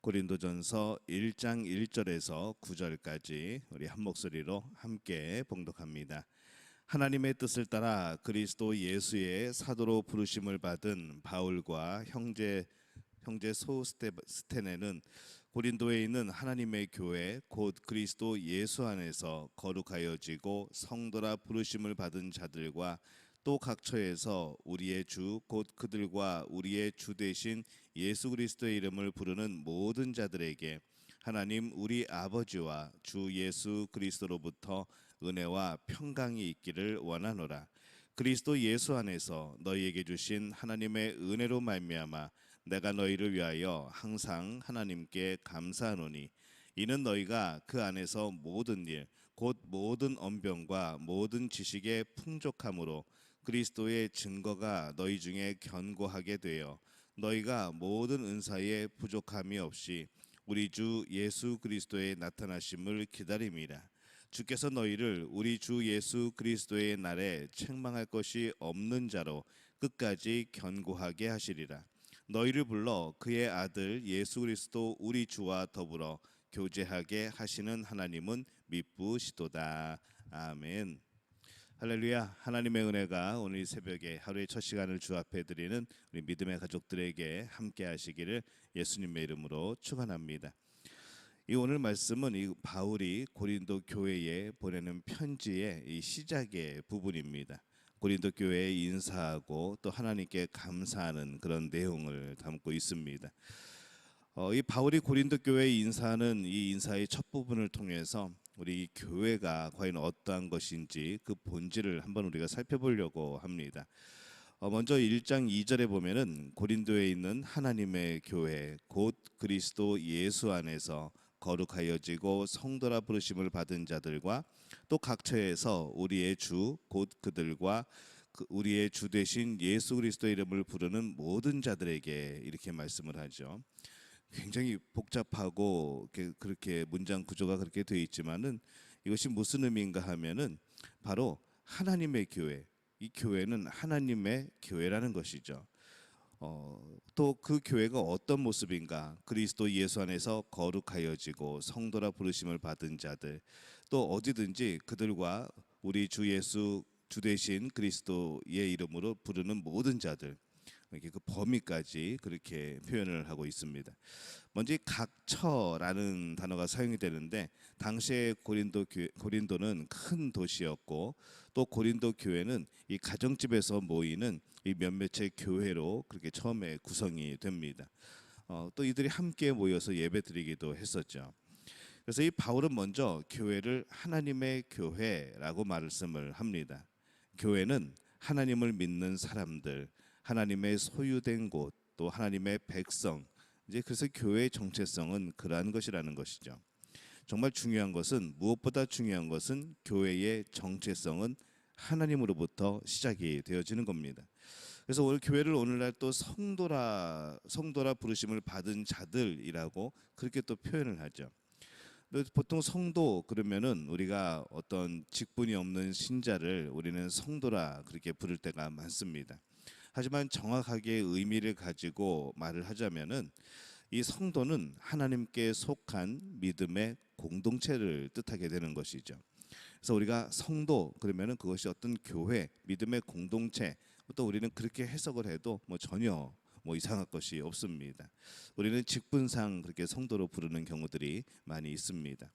고린도전서 1장 1절에서 9절까지 우리 한 목소리로 함께 봉독합니다. 하나님의 뜻을 따라 그리스도 예수의 사도로 부르심을 받은 바울과 형제 소스테네는 고린도에 있는 하나님의 교회 곧 그리스도 예수 안에서 거룩하여지고 성도라 부르심을 받은 자들과 또 각처에서 우리의 주 곧 그들과 우리의 주 되신 예수 그리스도의 이름을 부르는 모든 자들에게 하나님 우리 아버지와 주 예수 그리스도로부터 은혜와 평강이 있기를 원하노라. 그리스도 예수 안에서 너희에게 주신 하나님의 은혜로 말미암아 내가 너희를 위하여 항상 하나님께 감사하노니 이는 너희가 그 안에서 모든 일 곧 모든 언변과 모든 지식의 풍족함으로 그리스도의 증거가 너희 중에 견고하게 되어 너희가 모든 은사에 부족함이 없이 우리 주 예수 그리스도의 나타나심을 기다림이라. 주께서 너희를 우리 주 예수 그리스도의 날에 책망할 것이 없는 자로 끝까지 견고하게 하시리라. 너희를 불러 그의 아들 예수 그리스도 우리 주와 더불어 교제하게 하시는 하나님은 미쁘시도다. 아멘. 할렐루야. 하나님의 은혜가 오늘 이 새벽에 하루의 첫 시간을 주 앞에 드리는 우리 믿음의 가족들에게 함께 하시기를 예수님의 이름으로 축원합니다. 이 오늘 말씀은 이 바울이 고린도 교회에 보내는 편지의 이 시작의 부분입니다. 고린도 교회에 인사하고 또 하나님께 감사하는 그런 내용을 담고 있습니다. 이 바울이 고린도 교회에 인사하는 이 인사의 첫 부분을 통해서 우리 교회가 과연 어떠한 것인지 그 본질을 한번 우리가 살펴보려고 합니다. 먼저 1장 2절에 보면은 고린도에 있는 하나님의 교회 곧 그리스도 예수 안에서 거룩하여지고 성도라 부르심을 받은 자들과 또 각처에서 우리의 주 곧 그들과 우리의 주 되신 예수 그리스도의 이름을 부르는 모든 자들에게 이렇게 말씀을 하죠. 굉장히 복잡하고 그렇게 문장 구조가 그렇게 되어 있지만은 이것이 무슨 의미인가 하면은 바로 하나님의 교회, 이 교회는 하나님의 교회라는 것이죠. 또 그 교회가 어떤 모습인가? 그리스도 예수 안에서 거룩하여지고 성도라 부르심을 받은 자들, 또 어디든지 그들과 우리 주 예수 주 되신 그리스도의 이름으로 부르는 모든 자들, 이렇게 그 범위까지 그렇게 표현을 하고 있습니다. 먼저 이 각처라는 단어가 사용이 되는데 당시에 고린도는 큰 도시였고 또 고린도 교회는 이 가정집에서 모이는 이 몇몇의 교회로 그렇게 처음에 구성이 됩니다. 또 이들이 함께 모여서 예배드리기도 했었죠. 그래서 이 바울은 먼저 교회를 하나님의 교회라고 말씀을 합니다. 교회는 하나님을 믿는 사람들, 하나님의 소유된 곳, 또 하나님의 백성. 이제 그래서 교회의 정체성은 그러한 것이라는 것이죠. 정말 중요한 것은 무엇보다 중요한 것은 교회의 정체성은 하나님으로부터 시작이 되어지는 겁니다. 그래서 오늘 교회를 오늘날 또 성도라 부르심을 받은 자들이라고 그렇게 또 표현을 하죠. 보통 성도 그러면은 우리가 어떤 직분이 없는 신자를 우리는 성도라 그렇게 부를 때가 많습니다. 하지만 정확하게 의미를 가지고 말을 하자면은 이 성도는 하나님께 속한 믿음의 공동체를 뜻하게 되는 것이죠. 그래서 우리가 성도 그러면은 그것이 어떤 교회, 믿음의 공동체, 또 우리는 그렇게 해석을 해도 전혀 이상할 것이 없습니다. 우리는 직분상 그렇게 성도로 부르는 경우들이 많이 있습니다.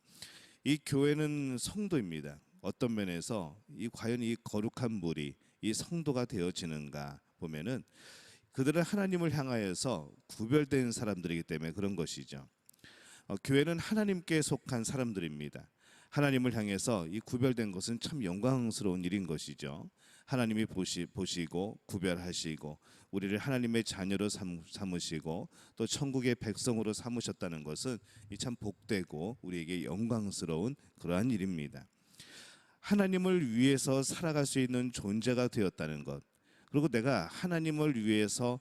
이 교회는 성도입니다. 어떤 면에서 과연 이 거룩한 물이 이 성도가 되어지는가 보면은 그들은 하나님을 향하여서 구별된 사람들이기 때문에 그런 것이죠. 교회는 하나님께 속한 사람들입니다. 하나님을 향해서 이 구별된 것은 참 영광스러운 일인 것이죠. 하나님이 보시고 구별하시고 우리를 하나님의 자녀로 삼으시고 또 천국의 백성으로 삼으셨다는 것은 이 참 복되고 우리에게 영광스러운 그러한 일입니다. 하나님을 위해서 살아갈 수 있는 존재가 되었다는 것, 그리고 내가 하나님을 위해서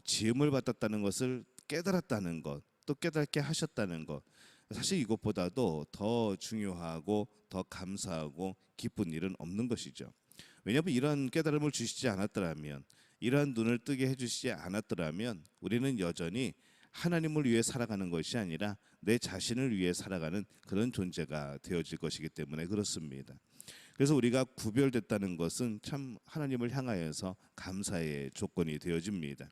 지음을 받았다는 것을 깨달았다는 것, 또 깨닫게 하셨다는 것, 사실 이것보다도 더 중요하고 더 감사하고 기쁜 일은 없는 것이죠. 왜냐하면 이러한 깨달음을 주시지 않았더라면, 이러한 눈을 뜨게 해주시지 않았더라면 우리는 여전히 하나님을 위해 살아가는 것이 아니라 내 자신을 위해 살아가는 그런 존재가 되어질 것이기 때문에 그렇습니다. 그래서 우리가 구별됐다는 것은 참 하나님을 향하여서 감사의 조건이 되어집니다.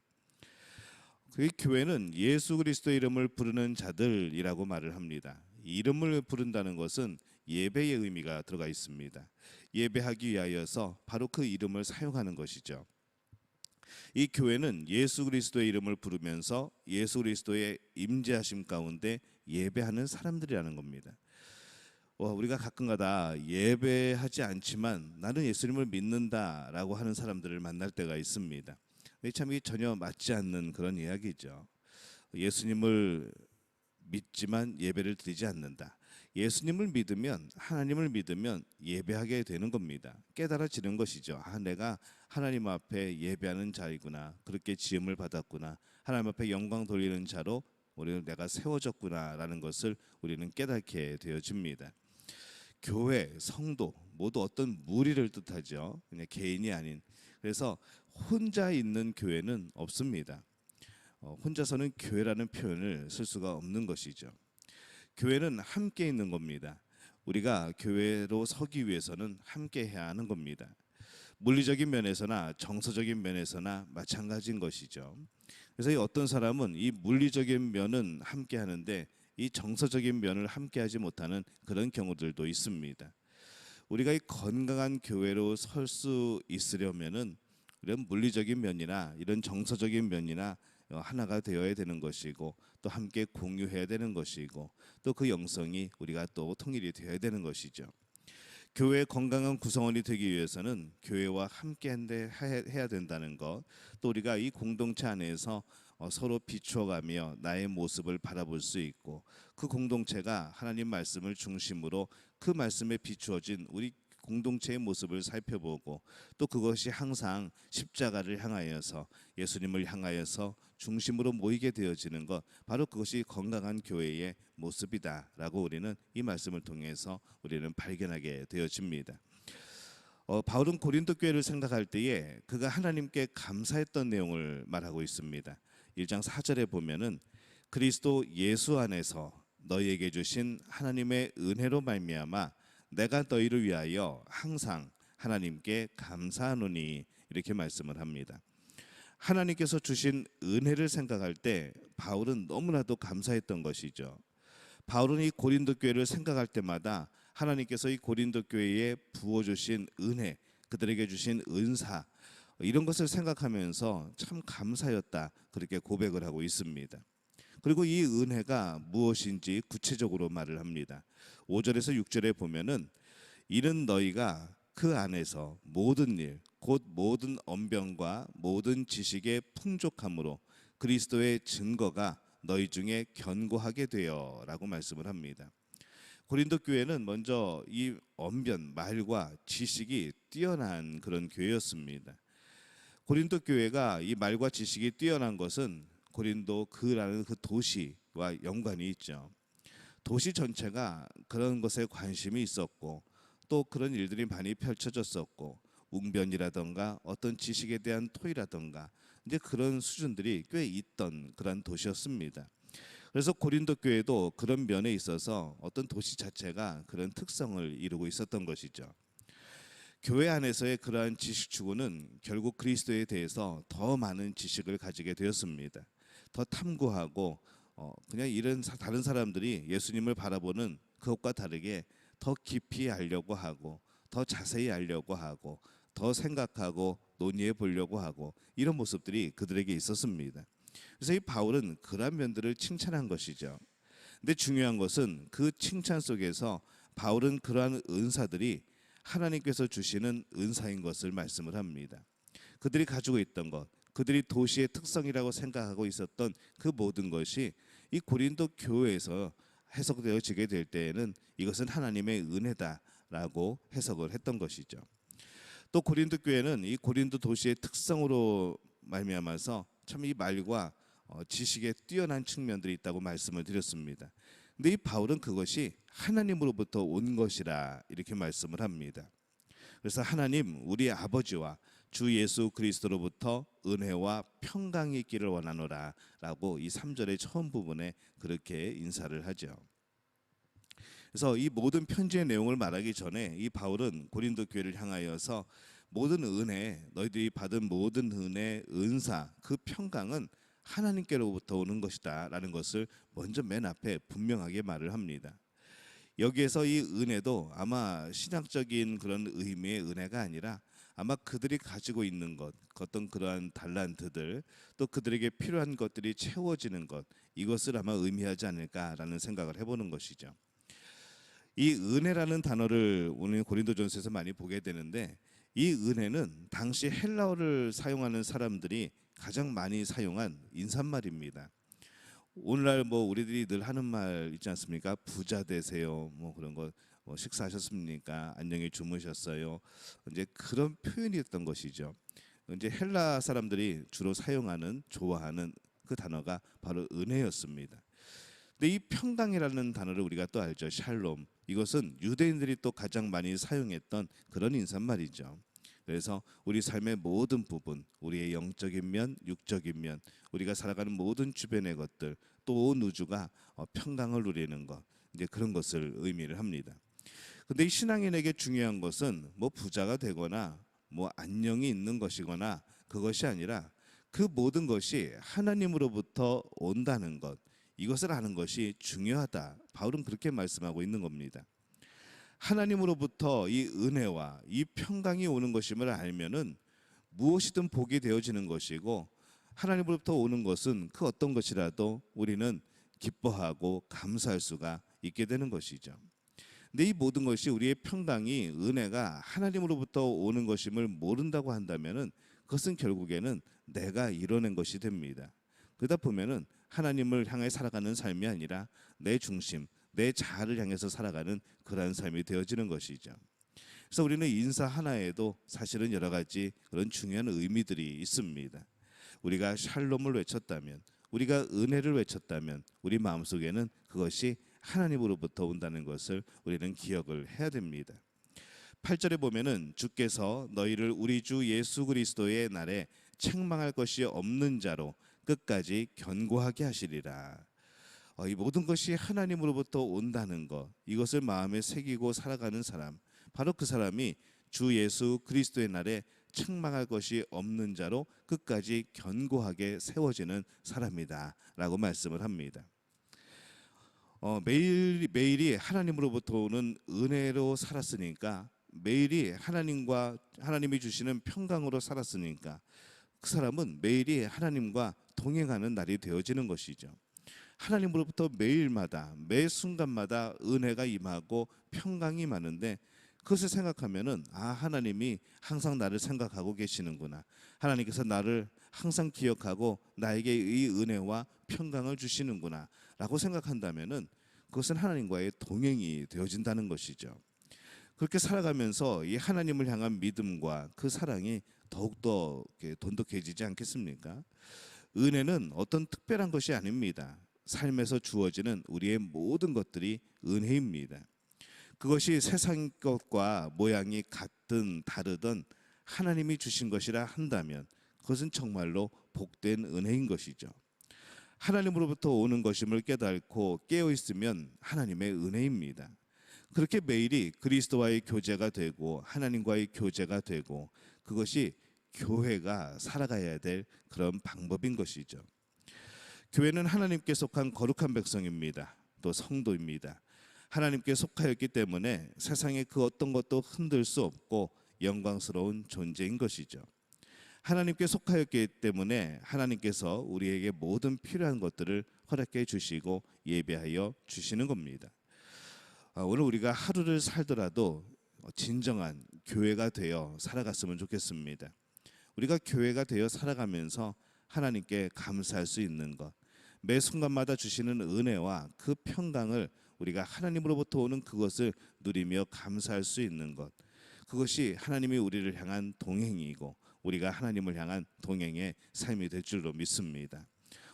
그 교회는 예수 그리스도의 이름을 부르는 자들이라고 말을 합니다. 이름을 부른다는 것은 예배의 의미가 들어가 있습니다. 예배하기 위하여서 바로 그 이름을 사용하는 것이죠. 이 교회는 예수 그리스도의 이름을 부르면서 예수 그리스도의 임재하심 가운데 예배하는 사람들이라는 겁니다. 우리가 가끔가다 예배하지 않지만 나는 예수님을 믿는다라고 하는 사람들을 만날 때가 있습니다. 참 이게 전혀 맞지 않는 그런 이야기죠. 예수님을 믿지만 예배를 드리지 않는다. 예수님을 믿으면, 하나님을 믿으면 예배하게 되는 겁니다. 깨달아지는 것이죠. 내가 하나님 앞에 예배하는 자이구나. 그렇게 지음을 받았구나. 하나님 앞에 영광 돌리는 자로 내가 세워졌구나라는 것을 우리는 깨닫게 되어집니다. 교회, 성도 모두 어떤 무리를 뜻하죠. 그냥 개인이 아닌. 그래서 혼자 있는 교회는 없습니다. 혼자서는 교회라는 표현을 쓸 수가 없는 것이죠. 교회는 함께 있는 겁니다. 우리가 교회로 서기 위해서는 함께 해야 하는 겁니다. 물리적인 면에서나 정서적인 면에서나 마찬가지인 것이죠. 그래서 어떤 사람은 이 물리적인 면은 함께 하는데 이 정서적인 면을 함께하지 못하는 그런 경우들도 있습니다. 우리가 이 건강한 교회로 설 수 있으려면은 이런 물리적인 면이나 이런 정서적인 면이나 하나가 되어야 되는 것이고 또 함께 공유해야 되는 것이고 또 그 영성이 우리가 또 통일이 되어야 되는 것이죠. 교회의 건강한 구성원이 되기 위해서는 교회와 함께 해야 된다는 것, 또 우리가 이 공동체 안에서 서로 비추어가며 나의 모습을 바라볼 수 있고 그 공동체가 하나님 말씀을 중심으로 그 말씀에 비추어진 우리 공동체의 모습을 살펴보고 또 그것이 항상 십자가를 향하여서 예수님을 향하여서 중심으로 모이게 되어지는 것, 바로 그것이 건강한 교회의 모습이다라고 우리는 이 말씀을 통해서 우리는 발견하게 되어집니다. 바울은 고린도 교회를 생각할 때에 그가 하나님께 감사했던 내용을 말하고 있습니다. 1장 4절에 보면은 그리스도 예수 안에서 너희에게 주신 하나님의 은혜로 말미암아 내가 너희를 위하여 항상 하나님께 감사하노니, 이렇게 말씀을 합니다. 하나님께서 주신 은혜를 생각할 때 바울은 너무나도 감사했던 것이죠. 바울은 이 고린도 교회를 생각할 때마다 하나님께서 이 고린도 교회에 부어주신 은혜, 그들에게 주신 은사, 이런 것을 생각하면서 참 감사였다, 그렇게 고백을 하고 있습니다. 그리고 이 은혜가 무엇인지 구체적으로 말을 합니다. 5절에서 6절에 보면은 이는 너희가 그 안에서 모든 일, 곧 모든 언변과 모든 지식의 풍족함으로 그리스도의 증거가 너희 중에 견고하게 되어라고 말씀을 합니다. 고린도 교회는 먼저 이 언변, 말과 지식이 뛰어난 그런 교회였습니다. 고린도 교회가 이 말과 지식이 뛰어난 것은 고린도 그라는 그 도시와 연관이 있죠. 도시 전체가 그런 것에 관심이 있었고 또 그런 일들이 많이 펼쳐졌었고 웅변이라던가 어떤 지식에 대한 토의라던가 이제 그런 수준들이 꽤 있던 그런 도시였습니다. 그래서 고린도 교회도 그런 면에 있어서 어떤 도시 자체가 그런 특성을 이루고 있었던 것이죠. 교회 안에서의 그러한 지식 추구는 결국 그리스도에 대해서 더 많은 지식을 가지게 되었습니다. 더 탐구하고 그냥 이런 다른 사람들이 예수님을 바라보는 그것과 다르게 더 깊이 알려고 하고 더 자세히 알려고 하고 더 생각하고 논의해 보려고 하고 이런 모습들이 그들에게 있었습니다. 그래서 이 바울은 그러한 면들을 칭찬한 것이죠. 근데 중요한 것은 그 칭찬 속에서 바울은 그러한 은사들이 하나님께서 주시는 은사인 것을 말씀을 합니다. 그들이 가지고 있던 것, 그들이 도시의 특성이라고 생각하고 있었던 그 모든 것이 이 고린도 교회에서 해석되어지게 될 때에는 이것은 하나님의 은혜다라고 해석을 했던 것이죠. 또 고린도 교회는 이 고린도 도시의 특성으로 말미암아서 참 이 말과 지식에 뛰어난 측면들이 있다고 말씀을 드렸습니다. 근데 이 바울은 그것이 하나님으로부터 온 것이라 이렇게 말씀을 합니다. 그래서 하나님, 우리 아버지와 주 예수 그리스도로부터 은혜와 평강이 있기를 원하노라 라고 이 3절의 처음 부분에 그렇게 인사를 하죠. 그래서 이 모든 편지의 내용을 말하기 전에 이 바울은 고린도 교회를 향하여서 모든 은혜, 너희들이 받은 모든 은혜, 은사, 그 평강은 하나님께로부터 오는 것이다 라는 것을 먼저 맨 앞에 분명하게 말을 합니다. 여기에서 이 은혜도 아마 신학적인 그런 의미의 은혜가 아니라 아마 그들이 가지고 있는 것, 어떤 그러한 달란트들, 또 그들에게 필요한 것들이 채워지는 것, 이것을 아마 의미하지 않을까라는 생각을 해보는 것이죠. 이 은혜라는 단어를 오늘 고린도전서에서 많이 보게 되는데, 이 은혜는 당시 헬라어를 사용하는 사람들이 가장 많이 사용한 인사말입니다. 오늘날 뭐 우리들이 늘 하는 말 있지 않습니까? 부자 되세요. 뭐 그런 거, 뭐 식사하셨습니까? 안녕히 주무셨어요. 이제 그런 표현이었던 것이죠. 이제 헬라 사람들이 주로 사용하는, 좋아하는 그 단어가 바로 은혜였습니다. 근데 이 평강이라는 단어를 우리가 또 알죠. 샬롬. 이것은 유대인들이 또 가장 많이 사용했던 그런 인사말이죠. 그래서 우리 삶의 모든 부분, 우리의 영적인 면, 육적인 면, 우리가 살아가는 모든 주변의 것들, 또 온 우주가 평강을 누리는 것, 이제 그런 것을 의미를 합니다. 근데 이 신앙인에게 중요한 것은 뭐 부자가 되거나 뭐 안녕이 있는 것이거나 그것이 아니라 그 모든 것이 하나님으로부터 온다는 것, 이것을 아는 것이 중요하다. 바울은 그렇게 말씀하고 있는 겁니다. 하나님으로부터 이 은혜와 이 평강이 오는 것임을 알면은 무엇이든 복이 되어지는 것이고, 하나님으로부터 오는 것은 그 어떤 것이라도 우리는 기뻐하고 감사할 수가 있게 되는 것이죠. 근데 이 모든 것이, 우리의 평강이, 은혜가 하나님으로부터 오는 것임을 모른다고 한다면은 그것은 결국에는 내가 이뤄낸 것이 됩니다. 그러다 보면은 하나님을 향해 살아가는 삶이 아니라 내 중심, 내 자아를 향해서 살아가는 그러한 삶이 되어지는 것이죠. 그래서 우리는 인사 하나에도 사실은 여러 가지 그런 중요한 의미들이 있습니다. 우리가 샬롬을 외쳤다면, 우리가 은혜를 외쳤다면 우리 마음속에는 그것이 하나님으로부터 온다는 것을 우리는 기억을 해야 됩니다. 8절에 보면은 주께서 너희를 우리 주 예수 그리스도의 날에 책망할 것이 없는 자로 끝까지 견고하게 하시리라. 이 모든 것이 하나님으로부터 온다는 것, 이것을 마음에 새기고 살아가는 사람, 바로 그 사람이 주 예수 그리스도의 날에 책망할 것이 없는 자로 끝까지 견고하게 세워지는 사람이다 라고 말씀을 합니다. 매일이 하나님으로부터 오는 은혜로 살았으니까, 매일이 하나님이 주시는 평강으로 살았으니까 그 사람은 매일이 하나님과 동행하는 날이 되어지는 것이죠. 하나님으로부터 매일마다, 매 순간마다 은혜가 임하고 평강이 임하는데, 그것을 생각하면은 하나님이 항상 나를 생각하고 계시는구나, 하나님께서 나를 항상 기억하고 나에게 이 은혜와 평강을 주시는구나 라고 생각한다면은 그것은 하나님과의 동행이 되어진다는 것이죠. 그렇게 살아가면서 이 하나님을 향한 믿음과 그 사랑이 더욱더 돈독해지지 않겠습니까? 은혜는 어떤 특별한 것이 아닙니다. 삶에서 주어지는 우리의 모든 것들이 은혜입니다. 그것이 세상 것과 모양이 같든 다르든 하나님이 주신 것이라 한다면 그것은 정말로 복된 은혜인 것이죠. 하나님으로부터 오는 것임을 깨닫고 깨어있으면 하나님의 은혜입니다. 그렇게 매일이 그리스도와의 교제가 되고 하나님과의 교제가 되고, 그것이 교회가 살아가야 될 그런 방법인 것이죠. 교회는 하나님께 속한 거룩한 백성입니다. 또 성도입니다. 하나님께 속하였기 때문에 세상의 그 어떤 것도 흔들 수 없고 영광스러운 존재인 것이죠. 하나님께 속하였기 때문에 하나님께서 우리에게 모든 필요한 것들을 허락해 주시고 예배하여 주시는 겁니다. 오늘 우리가 하루를 살더라도 진정한 교회가 되어 살아갔으면 좋겠습니다. 우리가 교회가 되어 살아가면서 하나님께 감사할 수 있는 것, 매 순간마다 주시는 은혜와 그 평강을 우리가 하나님으로부터 오는 그것을 누리며 감사할 수 있는 것, 그것이 하나님이 우리를 향한 동행이고 우리가 하나님을 향한 동행의 삶이 될 줄로 믿습니다.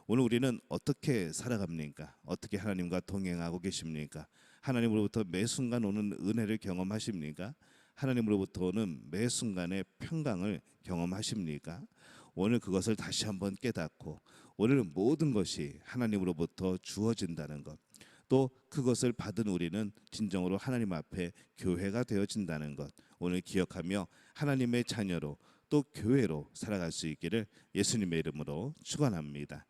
오늘 우리는 어떻게 살아갑니까? 어떻게 하나님과 동행하고 계십니까? 하나님으로부터 매 순간 오는 은혜를 경험하십니까? 하나님으로부터 오는 매 순간의 평강을 경험하십니까? 오늘 그것을 다시 한번 깨닫고 오늘 모든 것이 하나님으로부터 주어진다는 것, 또 그것을 받은 우리는 진정으로 하나님 앞에 교회가 되어진다는 것, 오늘 기억하며 하나님의 자녀로 또 교회로 살아갈 수 있기를 예수님의 이름으로 축원합니다.